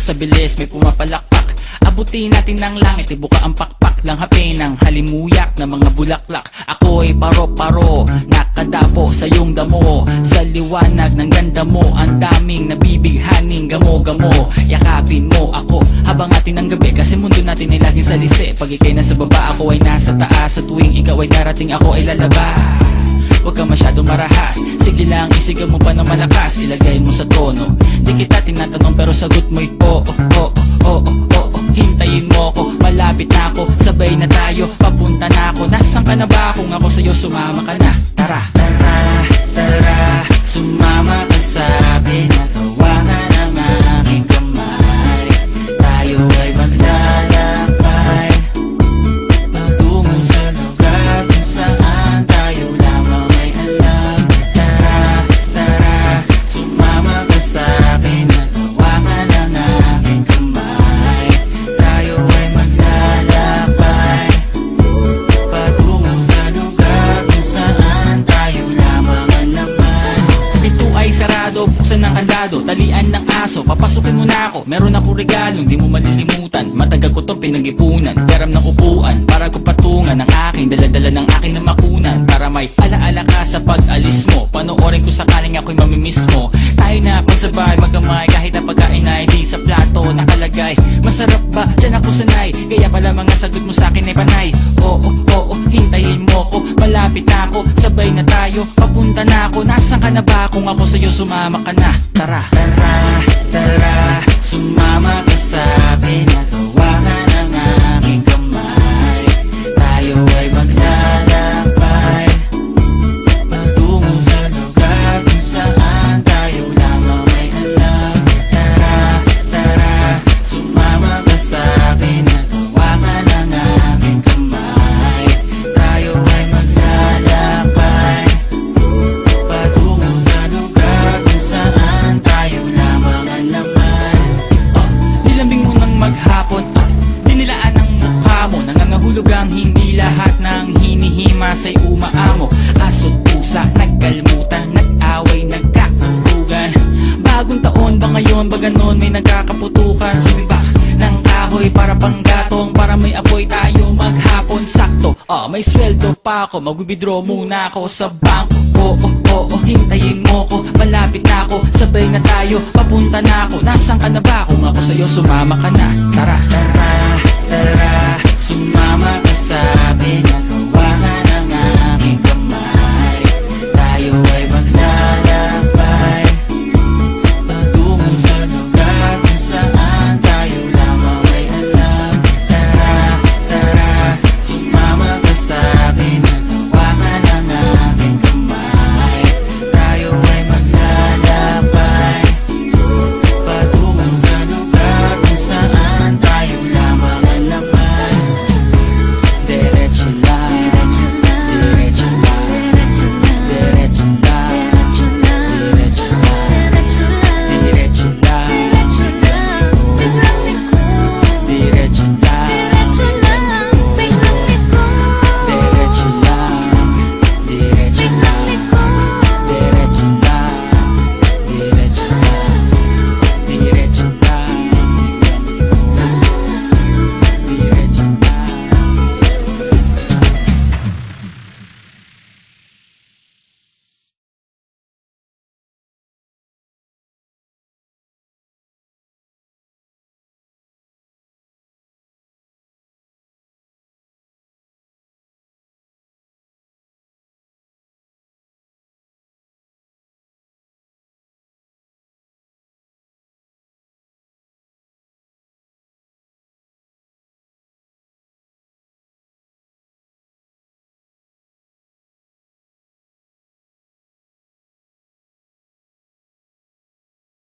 sa bilis may pumapalakpak. Abutin natin ng langit, ibuka ang pakpak lang hape ng halimuyak na mga bulaklak. Ako'y paro-paro, nakadapo sa iyong damo. Sa liwanag ng ganda mo, ang daming nabibighaning gamo-gamo. Yakapin mo ako habang atin ang gabi, kasi mundo natin ay laging salisi. Pag ikay nasa baba, ako ay nasa taas. Sa tuwing ikaw ay darating, ako ay lalabas. Huwag ka masyadong marahas, sige lang isigaw mo pa ng malakas. Ilagay mo sa tono, di kita tinatanong pero sagot mo'y oo, oo, oo, oo. Hintayin mo ko, malapit na ako, sabay na tayo, papunta na ako. Nasaan ka na ba? Kung ako sa'yo, sumama ka na. Tara, tara, tara, sumama ka sa pinagawangan ng aking kamay. Tayo ay maglalakbay patungo sa lugar kung saan tayo lamang ay alam. Tara, tara, sumama ka sa pinagawangan ng aking kamay. Tayo ay maglalakbay patungo sa lugar kung saan tayo lamang ang laman. Pinto ay sarado, buksan ng kandado, talian ng aso, papasukin mo na ako. Meron ako regalong di mo malilimutan, matagal ko to pinag-ipunan. Garam ng upuan para ko patungan ang aking daladala ng aking namakunan. Para may alaala ka sa pag-alis mo, panoorin ko sakaling ako'y mamimiss mo. Tayo na pagsabay magkamay, kahit na pagkain ay di sa plato nakalagay. Masarap ba? Diyan ako sanay, kaya pala mga sagot mo sa akin ay panay. Oo, oo, hintayin mo ko, malapit na ako, sabay na tayo, papunta na ako. Nasaan ka na ba? Kung ako sa'yo, sumama ka na. Tara, tara, tara, sumama ka sa pinagawangan ng aking kamay. Tayo ay maglalakbay patungo sa lugar kung saan tayo lamang ay alam. Tara, tara, sumama ka sa pinagawangan ng aking kamay. Tayo ay maglalakbay patungo sa lugar kung saan tayo lamang ang laman. Nilambing mo ng maghapon, dinilaan ang mukha mo. Nangangahulog ang hindi lahat ng hinihima sa'y umaamo. Aso't pusa, nagkalmutan, nag-away, nagkakarugan. Bagong taon ba ngayon, ba ganon may nagkakaputukan? Sumibak ng kahoy para panggatong, para may apoy tayo maghapon. Sakto, may sweldo pa ako, mag-withdraw muna ako sa bangko. Oo, oo, hintayin mo ko, malapit na ako, sabay na tayo, papunta na ako. Nasaan ka na ba? Kung ako sa'yo, sumama ka na. Tara, tara, tara, sumama ka sa pinagawangan